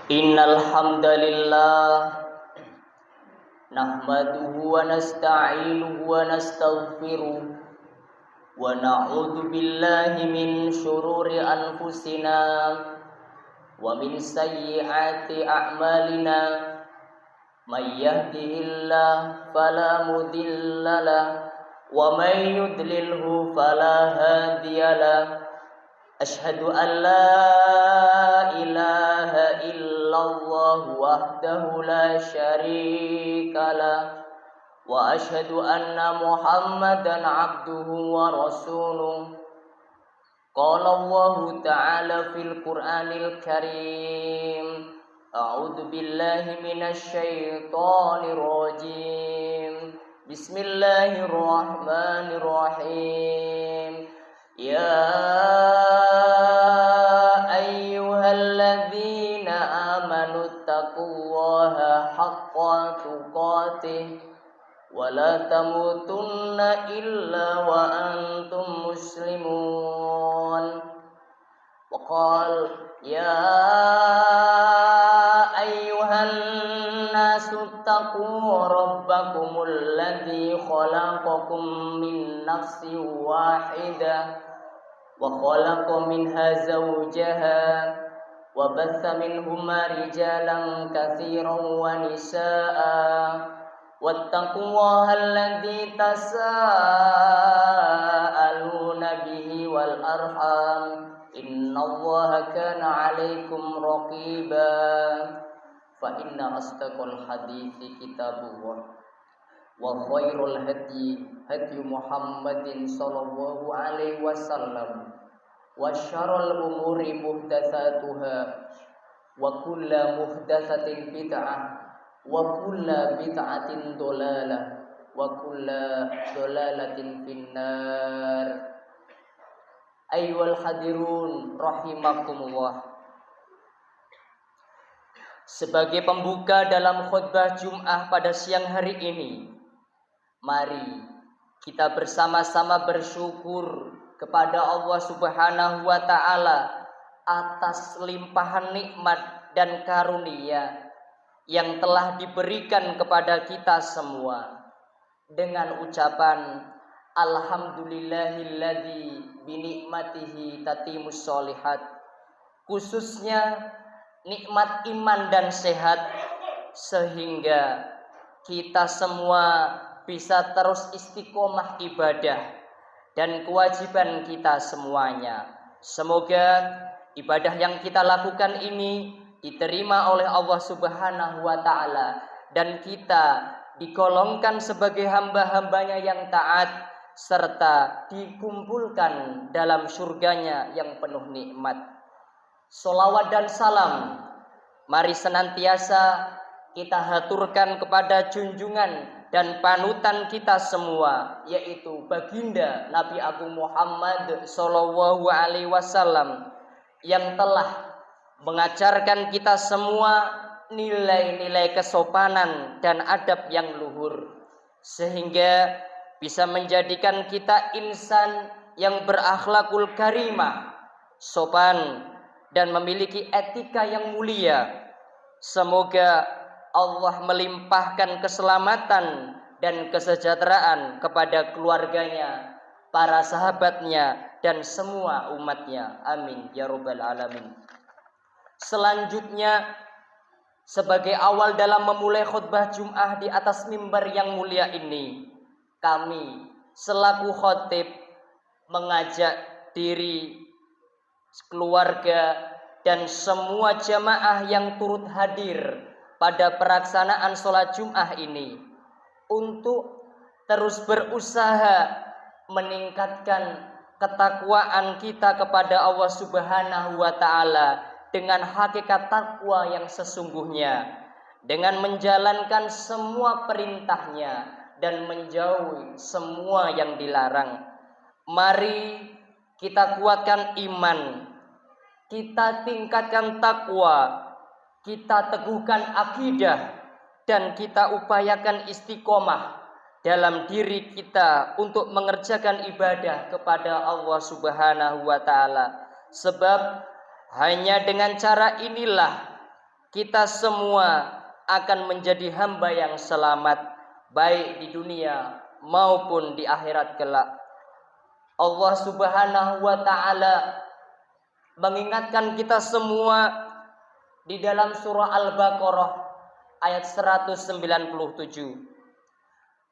Innal hamdalillah nahmaduhu wa nasta'inuhu wa nastaghfiruh wa na'udzu billahi min shururi anfusina wa min sayyiati a'malina may yahdihillahu fala mudhillalah wa may yudlilhu fala hadiyalah. Asyhadu an la ilaha illallah wahdahu la syarikalah wa asyhadu anna Muhammadan abduhu wa rasuluh. Qala Allah ta'ala fil Qur'anil Karim, a'udzu billahi minasy syaithanir rajim. Bismillahirrahmanirrahim. Ya ayyuhalladzina amanu taqullaha haqqa tuqatih wa la tamutunna illa wa antum muslimun. Wa qala ya ayyuhan nasu taqu rabbakumul ladzi khalaqakum min nafsin wahidah wa khalaqa minha zawjaha wa batha minhuma rijalan katsiran wa nisaa wattaqullaha alladzi tasaaluna bihi wal arham innallaha kana 'alaikum raqiba. Fa inna asdaqal hadithi kitabullah wa khairul hadi Muhammadin sallallahu alaihi wasallam wa syarrul umuri muhdatsatuha wa kullu muhdatsatin bid'ah wa kullu bid'atin dhalalah wa kullu dhalalatin finnar. Ayyuhal hadirun rahimakumullah. Sebagai pembuka dalam khutbah Jum'ah pada siang hari ini, mari kita bersama-sama bersyukur kepada Allah Subhanahu wa Ta'ala atas limpahan nikmat dan karunia yang telah diberikan kepada kita semua, dengan ucapan alhamdulillahilladzi binikmatihi tatimus sholihat, khususnya nikmat iman dan sehat, sehingga kita semua bisa terus istiqomah ibadah dan kewajiban kita semuanya. Semoga ibadah yang kita lakukan ini diterima oleh Allah Subhanahu wa Ta'ala dan kita digolongkan sebagai hamba-hambanya yang taat serta dikumpulkan dalam surganya yang penuh nikmat. Sholawat dan salam mari senantiasa kita haturkan kepada junjungan dan panutan kita semua, yaitu baginda Nabi Agung Muhammad sallallahu alaihi wasallam, yang telah mengajarkan kita semua nilai-nilai kesopanan dan adab yang luhur, sehingga bisa menjadikan kita insan yang berakhlakul karimah, sopan dan memiliki etika yang mulia. Semoga Allah melimpahkan keselamatan dan kesejahteraan kepada keluarganya, para sahabatnya, dan semua umatnya. Amin ya rabbal alamin. Selanjutnya, sebagai awal dalam memulai khutbah Jum'ah di atas mimbar yang mulia ini, kami selaku khotib mengajak diri, keluarga, dan semua jamaah yang turut hadir pada pelaksanaan sholat Jum'ah ini untuk terus berusaha meningkatkan ketakwaan kita kepada Allah Subhanahu wa Ta'ala dengan hakikat takwa yang sesungguhnya, dengan menjalankan semua perintahnya dan menjauhi semua yang dilarang. Mari kita kuatkan iman, kita tingkatkan takwa, kita teguhkan akidah, dan kita upayakan istiqomah dalam diri kita untuk mengerjakan ibadah kepada Allah Subhanahu wa Ta'ala. Sebab hanya dengan cara inilah kita semua akan menjadi hamba yang selamat baik di dunia maupun di akhirat kelak. Allah Subhanahu wa taala mengingatkan kita semua di dalam surah Al-Baqarah ayat 197.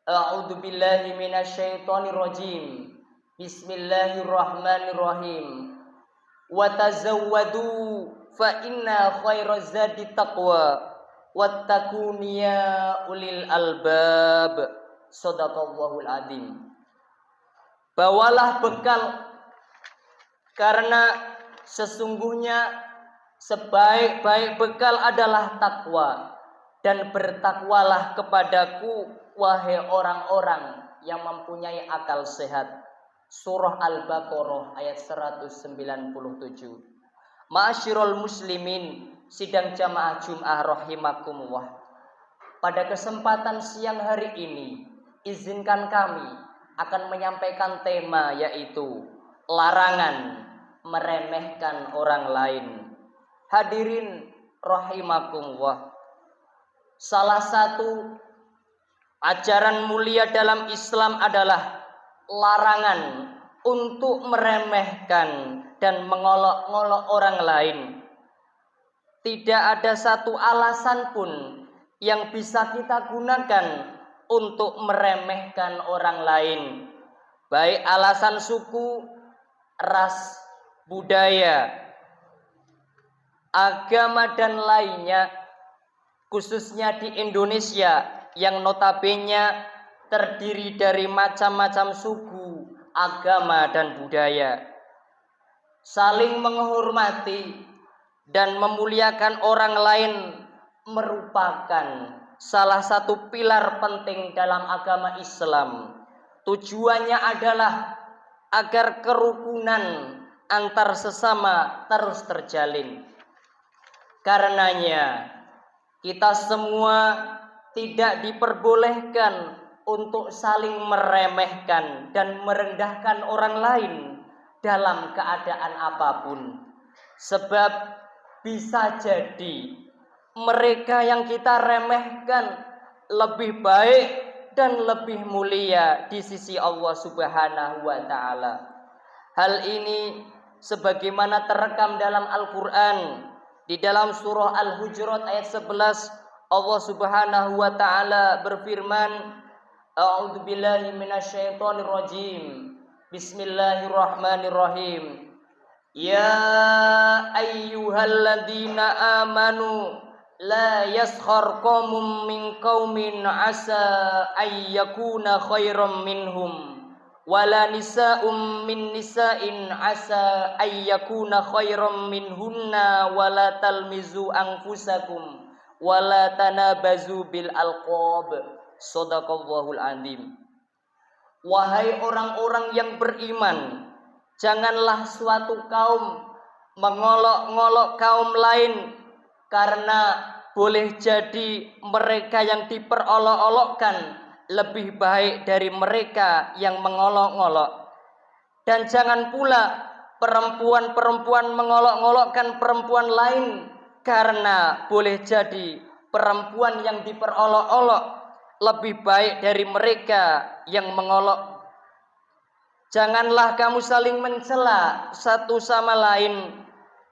A'udzu billahi minasyaitonir rajim. Bismillahirrahmanirrahim. Wa tazawwadu fa inna khairaz zadi taqwa wattaquni ya ulil albab. Shadaqallahul adzim. Bawalah bekal, karena sesungguhnya sebaik-baik bekal adalah takwa, dan bertakwalah kepadaku wahai orang-orang yang mempunyai akal sehat. Surah Al-Baqarah ayat 197. Ma'asyiral muslimin, sidang jamaah Jum'ah rahimakumullah. Pada kesempatan siang hari ini, izinkan kami akan menyampaikan tema, yaitu larangan meremehkan orang lain. Hadirin rahimakumullah, salah satu ajaran mulia dalam Islam adalah larangan untuk meremehkan dan mengolok-ngolok orang lain. Tidak ada satu alasan pun yang bisa kita gunakan untuk meremehkan orang lain, baik alasan suku, ras, budaya, agama dan lainnya, khususnya di Indonesia yang notabene terdiri dari macam-macam suku, agama dan budaya. Saling menghormati dan memuliakan orang lain merupakan salah satu pilar penting dalam agama Islam. Tujuannya adalah agar kerukunan antar sesama terus terjalin. Karenanya kita semua tidak diperbolehkan untuk saling meremehkan dan merendahkan orang lain dalam keadaan apapun. Sebab bisa jadi mereka yang kita remehkan lebih baik dan lebih mulia di sisi Allah Subhanahu wa taala. Hal ini sebagaimana terekam dalam Al-Qur'an di dalam surah Al-Hujurat ayat 11. Allah Subhanahu wa taala berfirman, A'udzu billahi minasyaitonir rajim. Bismillahirrahmanirrahim. Ya ayyuhalladzina amanu la yaskhar qaumun min qaumin asa ayyakuna khairam minhum wala nisa'um min nisa'in asa ayyakuna khairam minhunna wala talmizu anfusakum wala tanabazu bil alqab. Shadaqallahul adzim. Wahai orang-orang yang beriman, janganlah suatu kaum mengolok-ngolok kaum lain, karena boleh jadi mereka yang diperolok-olokkan lebih baik dari mereka yang mengolok-ngolok. Dan jangan pula perempuan-perempuan mengolok-ngolokkan perempuan lain, karena boleh jadi perempuan yang diperolok-olok lebih baik dari mereka yang mengolok. Janganlah kamu saling mencela satu sama lain,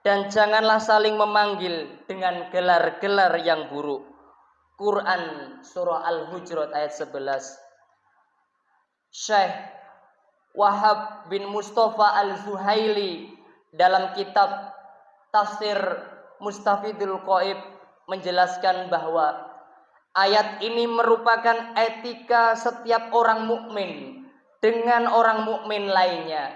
dan janganlah saling memanggil dengan gelar-gelar yang buruk. Quran surah Al-Hujurat ayat 11. Syekh Wahab bin Mustafa Al-Zuhaili dalam kitab Tafsir Mustafidul Qaib menjelaskan bahwa ayat ini merupakan etika setiap orang mukmin dengan orang mukmin lainnya,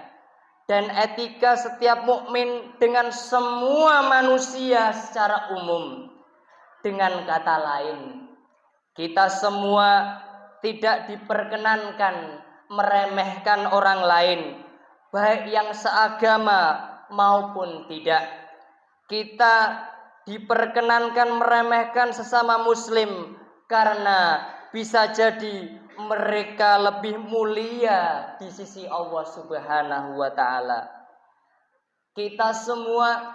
dan etika setiap mukmin dengan semua manusia secara umum. Dengan kata lain, kita semua tidak diperkenankan meremehkan orang lain, baik yang seagama maupun tidak. Kita diperkenankan meremehkan sesama muslim karena bisa jadi mereka lebih mulia di sisi Allah Subhanahu wa taala. Kita semua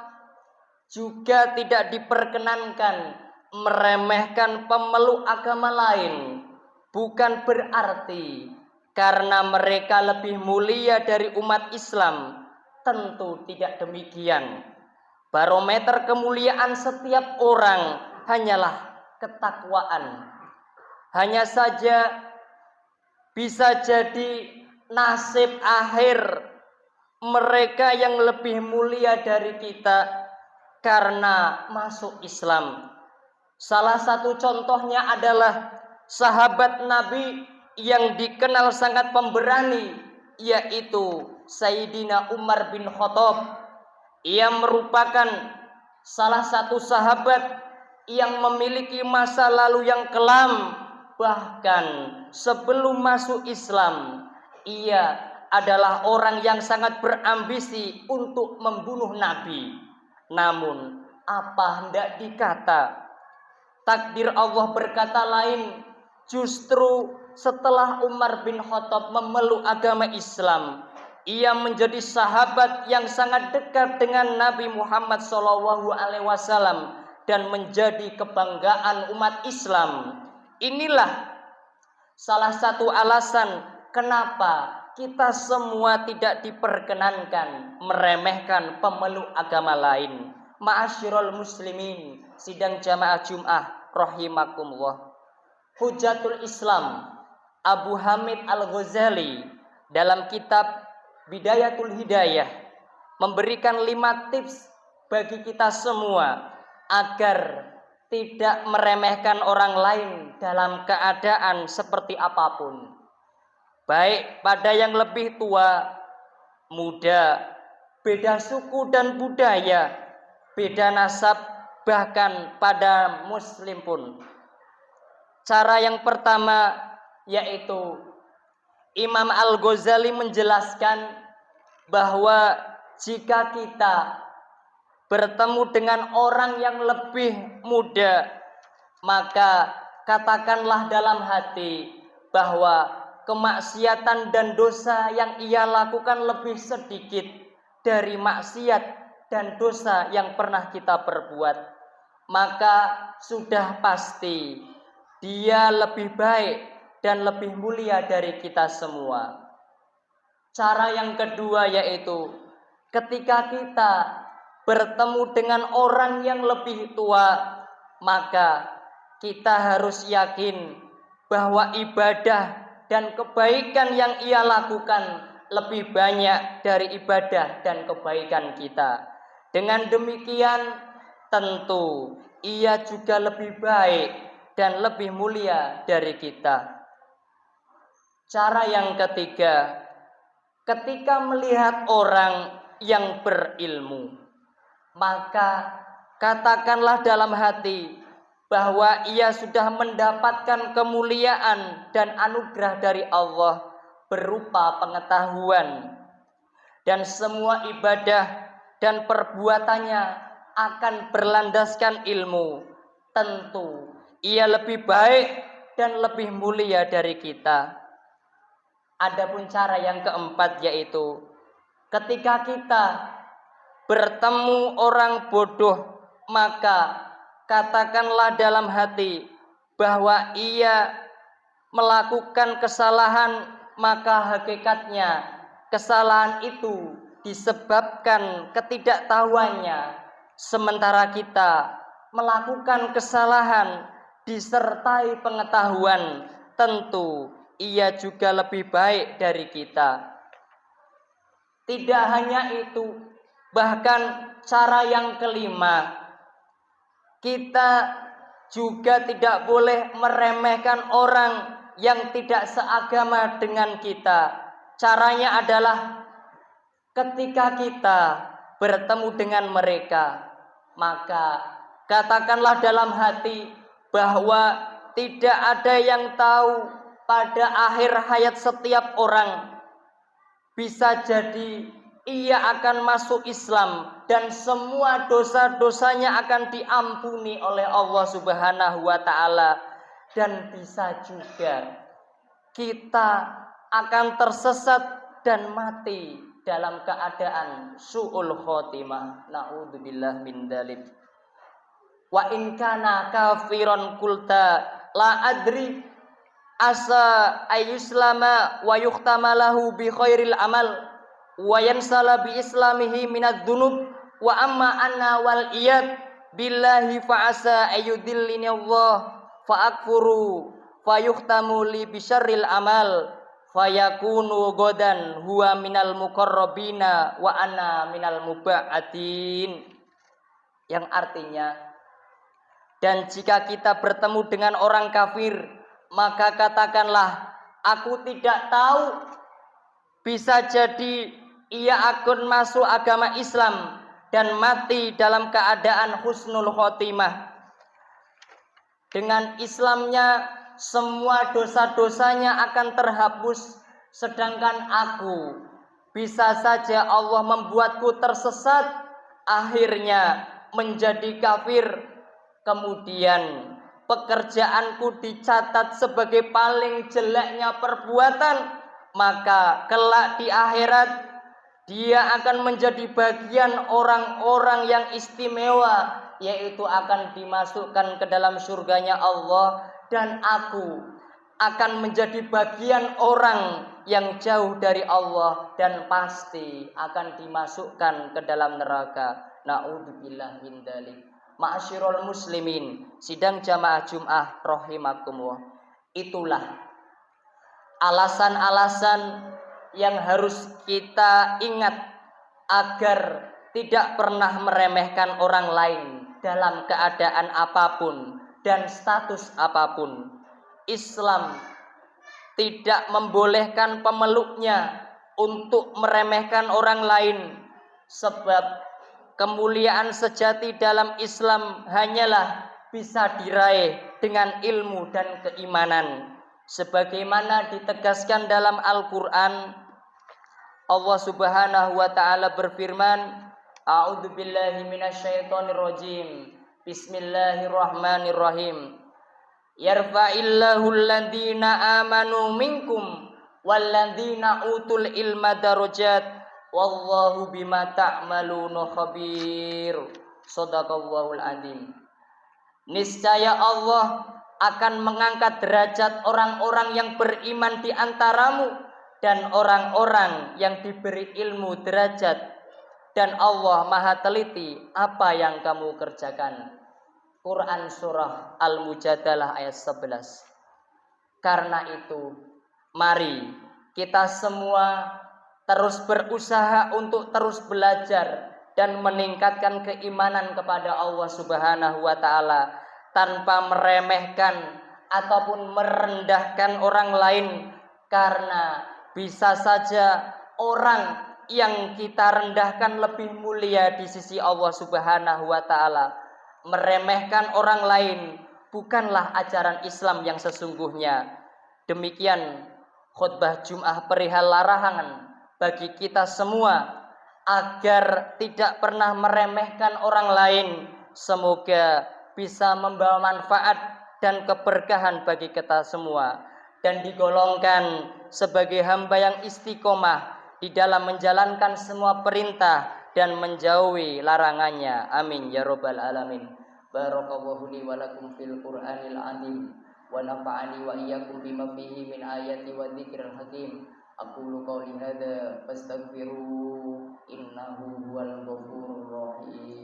juga tidak diperkenankan meremehkan pemeluk agama lain. Bukan berarti karena mereka lebih mulia dari umat Islam. Tentu tidak demikian. Barometer kemuliaan setiap orang hanyalah ketakwaan. Hanya saja bisa jadi nasib akhir mereka yang lebih mulia dari kita karena masuk Islam. Salah satu contohnya adalah sahabat Nabi yang dikenal sangat pemberani, yaitu Sayyidina Umar bin Khattab. Ia merupakan salah satu sahabat yang memiliki masa lalu yang kelam. Bahkan sebelum masuk Islam, ia adalah orang yang sangat berambisi untuk membunuh Nabi. Namun apa hendak dikata, takdir Allah berkata lain. Justru setelah Umar bin Khattab memeluk agama Islam, ia menjadi sahabat yang sangat dekat dengan Nabi Muhammad SAW dan menjadi kebanggaan umat Islam. Inilah salah satu alasan kenapa kita semua tidak diperkenankan meremehkan pemeluk agama lain. Ma'asyiral muslimin, sidang jamaah Jum'ah rahimakumullah. Hujatul Islam Abu Hamid Al-Ghazali dalam kitab Bidayatul Hidayah memberikan 5 tips bagi kita semua agar tidak meremehkan orang lain dalam keadaan seperti apapun, baik pada yang lebih tua, muda, beda suku dan budaya, beda nasab, bahkan pada muslim pun. Cara yang pertama yaitu Imam Al-Ghazali menjelaskan bahwa jika kita bertemu dengan orang yang lebih muda, maka katakanlah dalam hati bahwa kemaksiatan dan dosa yang ia lakukan lebih sedikit dari maksiat dan dosa yang pernah kita perbuat, maka sudah pasti dia lebih baik dan lebih mulia dari kita semua. Cara yang kedua yaitu ketika kita bertemu dengan orang yang lebih tua, maka kita harus yakin bahwa ibadah dan kebaikan yang ia lakukan lebih banyak dari ibadah dan kebaikan kita. Dengan demikian tentu ia juga lebih baik dan lebih mulia dari kita. Cara yang ketiga, ketika melihat orang yang berilmu, maka katakanlah dalam hati bahwa ia sudah mendapatkan kemuliaan dan anugerah dari Allah berupa pengetahuan, dan semua ibadah dan perbuatannya akan berlandaskan ilmu. Tentu ia lebih baik dan lebih mulia dari kita. Adapun cara yang keempat yaitu ketika kita bertemu orang bodoh, maka katakanlah dalam hati bahwa ia melakukan kesalahan, maka hakikatnya kesalahan itu disebabkan ketidaktahuannya, sementara kita melakukan kesalahan disertai pengetahuan, tentu ia juga lebih baik dari kita. Tidak hanya itu, bahkan cara yang kelima, kita juga tidak boleh meremehkan orang yang tidak seagama dengan kita. Caranya adalah ketika kita bertemu dengan mereka, maka katakanlah dalam hati bahwa tidak ada yang tahu pada akhir hayat setiap orang. Bisa jadi ia akan masuk Islam dan semua dosa-dosanya akan diampuni oleh Allah Subhanahu wa taala, dan bisa juga kita akan tersesat dan mati dalam keadaan su'ul khotimah. Na'udzubillah min dzalik. Wa in kana kafiron kulta la adri asa ayuslama wa yuhtama lahu bi khairil amal wa yansala bi islamihi minadz dzunub wa amma anna wal iyad billahi fa asa ayudillini Allah fa akfuru fa yuhtamu li bi syarril amal fayakunu godan huwa minal muqarrabina wa ana minal muba'atin, yang artinya, dan jika kita bertemu dengan orang kafir, maka katakanlah, aku tidak tahu, bisa jadi ia akan masuk agama Islam dan mati dalam keadaan husnul khotimah. Dengan Islamnya semua dosa-dosanya akan terhapus, sedangkan aku bisa saja Allah membuatku tersesat, akhirnya menjadi kafir, kemudian pekerjaanku dicatat sebagai paling jeleknya perbuatan, maka kelak di akhirat dia akan menjadi bagian orang-orang yang istimewa, yaitu akan dimasukkan ke dalam surganya Allah, dan aku akan menjadi bagian orang yang jauh dari Allah dan pasti akan dimasukkan ke dalam neraka. Na'udzubillah min dzalik. Ma'asyiral muslimin, sidang jamaah Jumat rahimakumullah. Itulah alasan-alasan yang harus kita ingat agar tidak pernah meremehkan orang lain dalam keadaan apapun dan status apapun. Islam tidak membolehkan pemeluknya untuk meremehkan orang lain, sebab kemuliaan sejati dalam Islam hanyalah bisa diraih dengan ilmu dan keimanan. Sebagaimana ditegaskan dalam Al-Quran, Allah Subhanahu wa ta'ala berfirman, A'udzubillahi minasyaitonirrajim. Bismillahirrahmanirrahim. Yarfa'illahu alladhina amanu minkum walladhina utul ilma darajat wallahu bima ta'maluna khabir. Shadaqallahul adzim. Niscaya Allah akan mengangkat derajat orang-orang yang beriman di antaramu dan orang-orang yang diberi ilmu derajat, dan Allah Maha teliti apa yang kamu kerjakan. Quran surah Al-Mujadalah ayat 11. Karena itu, mari kita semua terus berusaha untuk terus belajar dan meningkatkan keimanan kepada Allah Subhanahu wa ta'ala tanpa meremehkan ataupun merendahkan orang lain, karena bisa saja orang yang kita rendahkan lebih mulia di sisi Allah Subhanahu wa ta'ala. Meremehkan orang lain bukanlah ajaran Islam yang sesungguhnya. Demikian khutbah Jum'ah perihal larangan bagi kita semua agar tidak pernah meremehkan orang lain. Semoga bisa membawa manfaat dan keberkahan bagi kita semua, dan digolongkan sebagai hamba yang istiqomah di dalam menjalankan semua perintah dan menjauhi larangannya. Amin ya rabbal alamin. Barakallahu li wa lakum fil Qur'anil azim wa nafa'ani wa iyyakum bima fihi min ayati wa dzikril hakim. Aqulu qawli hadza fastaghfiru innahu huwal ghafurur rahim.